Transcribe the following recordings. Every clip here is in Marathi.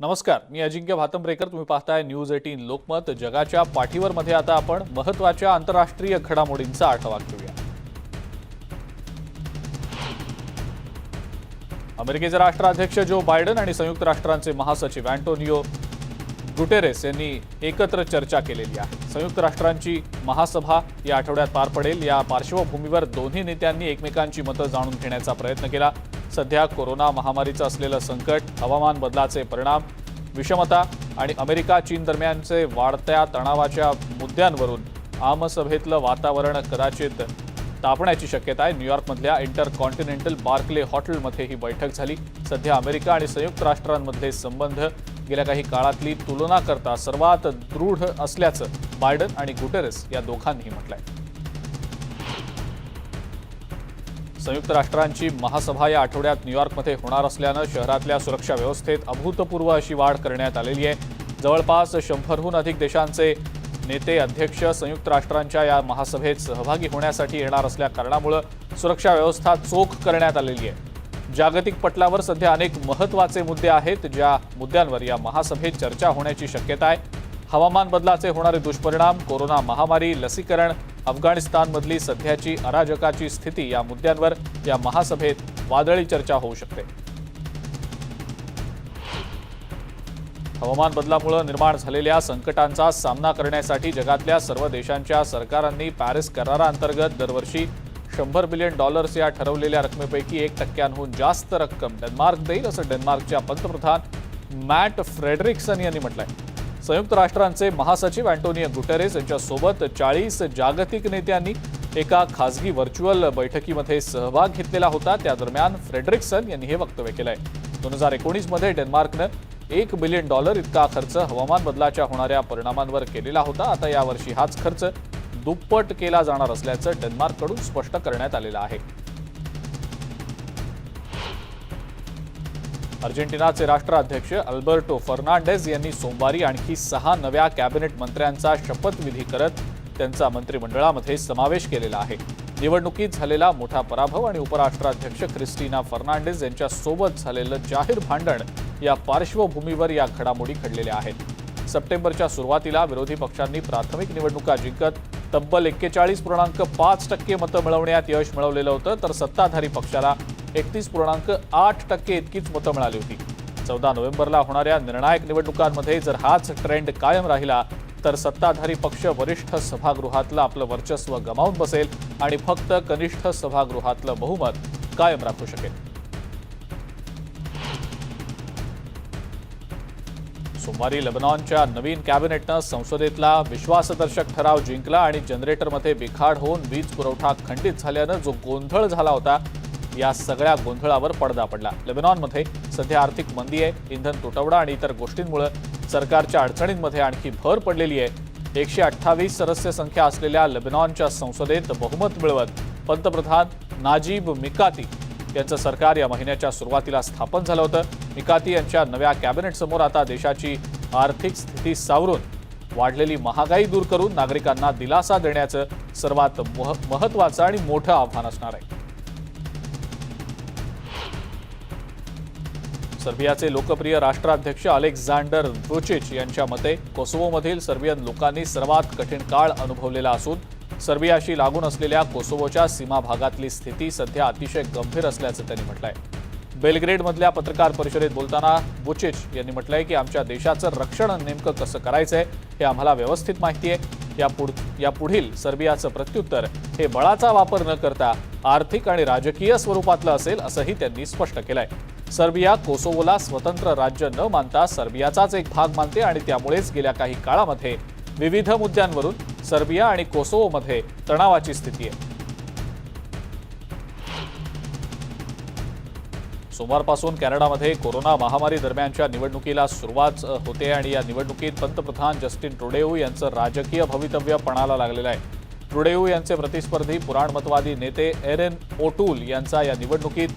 नमस्कार, मी अजिंक्य भातंब्रेकर. तुम्ही पाहताय न्यूज 18 लोकमत. जगाच्या पाठीवर मध्ये आता आपण महत्त्वाच्या आंतरराष्ट्रीय घडामोडींचा आढावा घेऊया. अमेरिकेचे राष्ट्राध्यक्ष जो बायडन आणि संयुक्त राष्ट्रांचे महासचिव अँटोनियो गुटेरेस यांनी एकत्र चर्चा केलेली आहे. संयुक्त राष्ट्रांची महासभा या आठवड्यात पार पडेल. या पार्श्वभूमीवर दोन्ही नेत्यांनी एकमेकांची मतं जाणून घेण्याचा प्रयत्न केला. सध्या कोरोना महामारीचं असलेलं संकट, हवामान बदलाचे परिणाम, विषमता आणि अमेरिका चीन दरम्यानचे वाढत्या तणावाच्या मुद्द्यांवरून आमसभेतलं वातावरण कदाचित तापण्याची शक्यता आहे. न्यूयॉर्कमधल्या इंटरकॉन्टिनेंटल बार्कले हॉटेलमध्ये ही बैठक झाली. सध्या अमेरिका आणि संयुक्त राष्ट्रांमधले संबंध गेल्या काही काळातली तुलना करता सर्वात दृढ असल्याचं बायडन आणि गुटेरेस या दोघांनीही म्हटलंय. संयुक्त राष्ट्रांची महासभा या आठवड्यात न्यूयॉर्कमध्ये होणार असल्यानं शहरातल्या सुरक्षा व्यवस्थेत अभूतपूर्व अशी वाढ करण्यात आलेली आहे. जवळपास 100हून अधिक देशांचे नेते, अध्यक्ष संयुक्त राष्ट्रांच्या या महासभेत सहभागी होण्यासाठी येणार असल्या कारणामुळे सुरक्षा व्यवस्था चोख करण्यात आलेली आहे. जागतिक पटलावर सध्या अनेक महत्त्वाचे मुद्दे आहेत, ज्या मुद्द्यांवर या महासभेत चर्चा होण्याची शक्यता आहे. हवामान बदलाचे होणारे दुष्परिणाम, कोरोना महामारी, लसीकरण, अफगाणिस्तानमधली सध्याची अराजकाची स्थिती या मुद्द्यांवर या महासभेत वादळी चर्चा होऊ शकते. हवामान बदलामुळे निर्माण झालेल्या संकटांचा सामना करण्यासाठी जगातल्या सर्व देशांच्या सरकारांनी पॅरिस कराराअंतर्गत दरवर्षी $100 बिलियन या ठरवलेल्या रकमेपैकी 1% जास्त रक्कम डेन्मार्क देईल, असं डेन्मार्कच्या पंतप्रधान मॅट फ्रेडरिक्सन यांनी म्हटलंय. संयुक्त राष्ट्रांचे महासचिव अँटोनियो गुटेरेस यांच्यासोबत 40 जागतिक नेत्यांनी एका खासगी व्हर्च्युअल बैठकीमध्ये सहभाग घेतलेला होता. त्या दरम्यान फ्रेडरिक्सन यांनी हे वक्तव्य केलंय. 2019 मध्ये डेन्मार्कनं $1 बिलियन इतका खर्च हवामान बदलाच्या होणाऱ्या परिणामांवर केलेला होता. आता यावर्षी हाच खर्च दुप्पट केला जाणार असल्याचं डेन्मार्ककडून स्पष्ट करण्यात आलेलं आहे. अर्जेंटिनाचे राष्ट्राध्यक्ष अल्बर्टो फर्नांडेज यांनी सोमवारी आणखी 6 नव्या कॅबिनेट मंत्र्यांचा शपथविधी करत त्यांचा मंत्रिमंडळामध्ये समावेश केलेला आहे. निवडणुकीत झालेला मोठा पराभव आणि उपराष्ट्राध्यक्ष क्रिस्टिना फर्नांडेज यांच्यासोबत झालेलं जाहीर भांडण या पार्श्वभूमीवर या घडामोडी घडलेल्या आहेत. सप्टेंबरच्या सुरुवातीला विरोधी पक्षांनी प्राथमिक निवडणुका जिंकत तब्बल 41.5% मतं मिळवण्यात यश मिळवलेलं होतं, तर सत्ताधारी पक्षाला 31.8% इतकीच मतं मिळाली होती. 14 नोव्हेंबरला होणाऱ्या निर्णायक निवडणुकांमध्ये जर हाच ट्रेंड कायम राहिला तर सत्ताधारी पक्ष वरिष्ठ सभागृहातलं आपलं वर्चस्व गमावून बसेल आणि फक्त कनिष्ठ सभागृहातलं बहुमत कायम राखू शकेल. सोमवारी लेबनॉनच्या नवीन कॅबिनेटनं संसदेतला विश्वासदर्शक ठराव जिंकला आणि जनरेटरमध्ये बिघाड होऊन वीज पुरवठा खंडित झाल्यानं जो गोंधळ झाला होता, या सगळ्या गोंधळावर पडदा पडला. लेबनॉनमध्ये सध्या आर्थिक मंदी आहे, इंधन तुटवडा आणि इतर गोष्टींमुळे सरकारच्या अडचणींमध्ये आणखी भर पडलेली आहे. 128 सदस्य संख्या असलेल्या लेबनॉनच्या संसदेत बहुमत मिळवत पंतप्रधान नाजीब मिकाती यांचं सरकार या महिन्याच्या सुरुवातीला स्थापन झालं होतं. मिकाती यांच्या नव्या कॅबिनेटसमोर आता देशाची आर्थिक स्थिती सावरून वाढलेली महागाई दूर करून नागरिकांना दिलासा देण्याचं सर्वात महत्त्वाचं आणि मोठं आव्हान असणार आहे. सर्बियाचे लोकप्रिय राष्ट्राध्यक्ष अलेक्झांडर व्हुचिच यांच्या मते कोसोवोमधील सर्बियन लोकांनी सर्वात कठीण काळ अनुभवलेला असून सर्बियाशी लागून असलेल्या कोसोवोच्या सीमा भागातली स्थिती सध्या अतिशय गंभीर असल्याचं त्यांनी म्हटलंय. बेलग्रेडमधल्या पत्रकार परिषदेत बोलताना व्हुचिच यांनी म्हटलंय की आमच्या देशाचं रक्षण नेमकं कसं करायचंय हे आम्हाला व्यवस्थित माहिती आहे. यापुढील सर्बियाचं प्रत्युत्तर हे बळाचा वापर न करता आर्थिक आणि राजकीय स्वरूपातलं असेल, असंही त्यांनी स्पष्ट केलंय. सर्बिया कोसोवोला स्वतंत्र राज्य न मानता सर्बियाचाच एक भाग मानते आणि त्यामुळेच गेल्या काही काळामध्ये विविध मुद्द्यांवरून सर्बिया आणि कोसोवोमध्ये तणावाची स्थिती आहे. सोमवारपासून कॅनडामध्ये कोरोना महामारी दरम्यानच्या निवडणुकीला सुरुवात होते आणि या निवडणुकीत पंतप्रधान जस्टिन ट्रुडेऊ यांचं राजकीय भवितव्य पणाला लागलेलं आहे. ट्रुडेऊ यांचे प्रतिस्पर्धी पुराणमतवादी नेते एरेन ओटूल यांचा या निवडणुकीत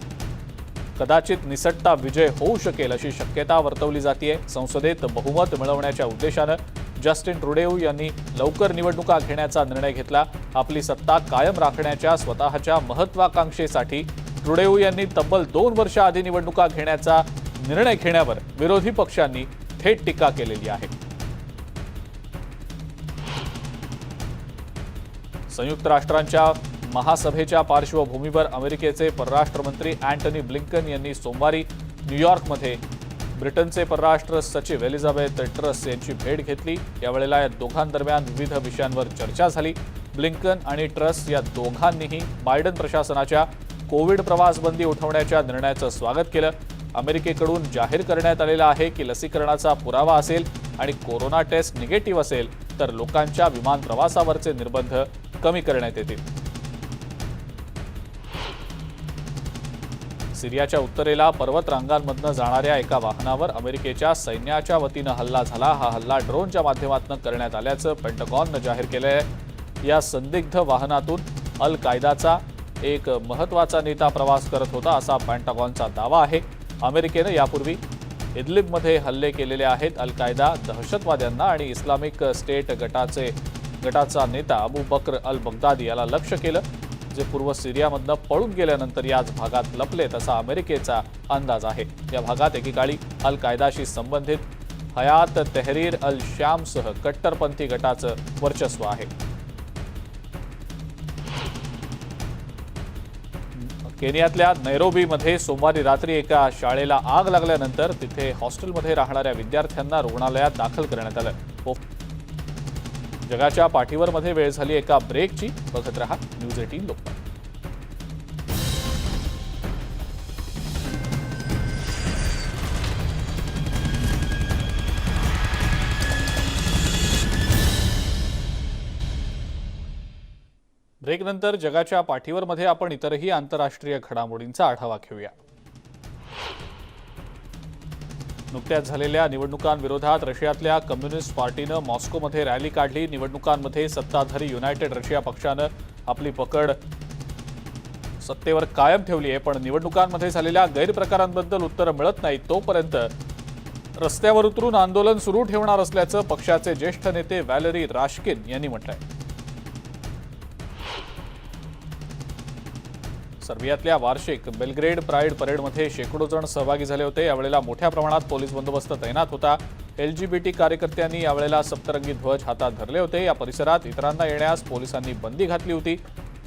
कदाचित निसटता विजय होऊ शकेल अशी शक्यता वर्तवली जाते. संसदेत बहुमत मिळवण्याच्या उद्देशानं जस्टिन ट्रुडेऊ यांनी लवकर निवडणुका घेण्याचा निर्णय घेतला. आपली सत्ता कायम राखण्याच्या स्वतःच्या महत्त्वाकांक्षेसाठी ट्रुडेऊ यांनी तब्बल 2 वर्ष आधी निवडणुका घेण्याचा निर्णय घेण्यावर विरोधी पक्षांनी थेट टीका केलेली आहे। संयुक्त राष्ट्रांच्या महासभेच्या पार्श्वभूमीवर अमेरिकेचे परराष्ट्र मंत्री अँटनी ब्लिंकन यांनी सोमवारी न्यूयॉर्कमध्ये ब्रिटनचे परराष्ट्र सचिव एलिझाबेथ ट्रस यांची भेट घेतली। यावेळेला या दोघांदरम्यान विविध विषयांवर चर्चा झाली। ब्लिंकन आणि ट्रस या दोघांनीही बायडन प्रशासनाच्या कोविड प्रवासबंदी उठवण्याच्या निर्णयाचं स्वागत केलं। अमेरिकेकडून जाहीर करण्यात आलेलं आहे की लसीकरणाचा पुरावा असेल आणि कोरोना टेस्ट निगेटिव्ह असेल तर लोकांच्या विमान प्रवासावरचे निर्बंध कमी करण्यात येतील। सिरियाच्या उत्तरेला पर्वत रांगांमधनं जाणाऱ्या एका वाहनावर अमेरिकेच्या सैन्याच्या वतीनं हल्ला झाला। हा हल्ला ड्रोनच्या माध्यमातून करण्यात आल्याचं पेंटागॉननं जाहीर केलंय। या संदिग्ध वाहनातून अल कायदाचा एक महत्त्वाचा नेता प्रवास करत होता असा पेंटागॉनचा दावा आहे। अमेरिकेनं यापूर्वी इदलिबमध्ये हल्ले केलेले आहेत। अल कायदा दहशतवाद्यांना आणि इस्लामिक स्टेट गटाचा नेता अबू बकर अल बगदादी याला लक्ष्य केलं, जे पूर्व सिरियामधनं पळून गेल्यानंतर याच भागात लपलेत असा अमेरिकेचा अंदाज आहे। या भागात एकेकाळी अल कायदाशी संबंधित हयात तहरीर अल शामसह कट्टरपंथी गटाचं वर्चस्व आहे। केनियातल्या नैरोबीमध्ये सोमवारी रात्री एका शाळेला आग लागल्यानंतर तिथे हॉस्टेलमध्ये राहणाऱ्या विद्यार्थ्यांना रुग्णालयात दाखल करण्यात आलं। जगाच्या पाठीवर मध्ये वेळ झाली एका ब्रेकची। बघत रहा न्यूज 18 लोकमत। ब्रेकनंतर जगाच्या पाठीवर मध्ये आपण इतरही आंतरराष्ट्रीय घडामोडींचा आढावा घेऊया। नुकत्याच झालेल्या निवडणुकांविरोधात रशियातल्या कम्युनिस्ट पार्टीनं मॉस्कोमध्ये रॅली काढली। निवडणुकांमध्ये सत्ताधारी युनायटेड रशिया पक्षानं आपली पकड सत्तेवर कायम ठेवली आहे, पण निवडणुकांमध्ये झालेल्या गैरप्रकारांबद्दल उत्तरं मिळत नाही तोपर्यंत रस्त्यावर उतरून आंदोलन सुरू ठेवणार असल्याचं पक्षाचे ज्येष्ठ नेते व्हॅलेरी राश्किन यांनी म्हटलंय। सर्बियातल्या वार्षिक बेलग्रेड प्राईड परेडमध्ये शेकडो जण सहभागी झाले होते। यावेळेला मोठ्या प्रमाणात पोलीस बंदोबस्त तैनात होता। LGBT कार्यकर्त्यांनी यावेळेला सप्तरंगी ध्वज हातात धरले होते। या परिसरात इतरांना येण्यास पोलिसांनी बंदी घातली होती।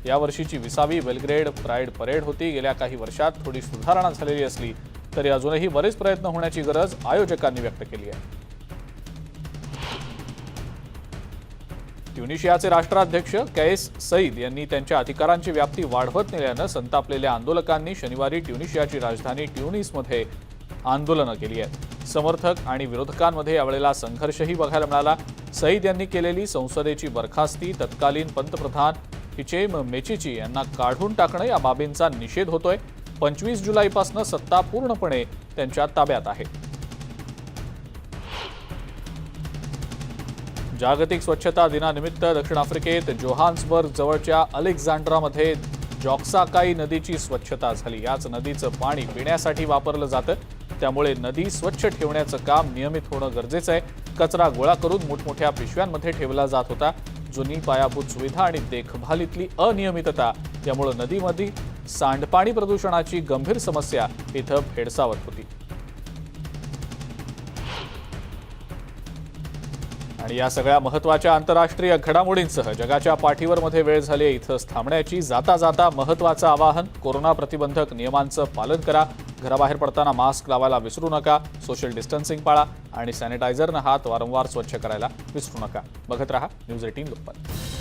यावर्षीची 20वी बेलग्रेड प्राईड परेड होती। गेल्या काही वर्षात थोडी सुधारणा झालेली असली तरी अजूनही बरेच प्रयत्न होण्याची गरज आयोजकांनी व्यक्त केली आहे। ट्युनिशियाचे राष्ट्राध्यक्ष कैस सईद यांनी त्यांच्या अधिकारांची व्याप्ती वाढवत नेल्यानं संतापलेल्या आंदोलकांनी शनिवारी ट्युनिशियाची राजधानी ट्युनिसमध्ये आंदोलनं केली आहेत। समर्थक आणि विरोधकांमध्ये यावेळेला संघर्षही बघायला मिळाला। सईद यांनी केलेली संसदेची बरखास्ती, तत्कालीन पंतप्रधान हिचेम मेचिची यांना काढून टाकणं या बाबींचा निषेध होतोय। 25 जुलैपासून सत्ता पूर्णपणे त्यांच्या ताब्यात आहे। जागतिक स्वच्छता दिनानिमित्त दक्षिण आफ्रिकेत जोहान्सबर्ग जवळच्या अलेक्झांड्रामध्ये जॉक्साकाई नदीची स्वच्छता झाली। याच नदीचं पाणी पिण्यासाठी वापरलं जातं, त्यामुळे नदी स्वच्छ ठेवण्याचं काम नियमित होणं गरजेचं आहे। कचरा गोळा करून मोठमोठ्या पिशव्यांमध्ये ठेवला जात होता। जुनी पायाभूत सुविधा आणि देखभालीतली अनियमितता यामुळे नदीमध्ये सांडपाणी प्रदूषणाची गंभीर समस्या इथं भेडसावत होती। आणि या सगळ्या महत्त्वाच्या आंतरराष्ट्रीय घडामोडींसह जगाच्या पाठीवर मध्ये वेळ झाली इथंच थांबण्याची। जाता जाता महत्त्वाचं आवाहन, कोरोना प्रतिबंधक नियमांचं पालन करा। घराबाहेर पडताना मास्क लावायला विसरू नका। सोशल डिस्टन्सिंग पाळा आणि सॅनिटायझरनं हात वारंवार स्वच्छ करायला विसरू नका। बघत रहा न्यूज 18 लोकमत।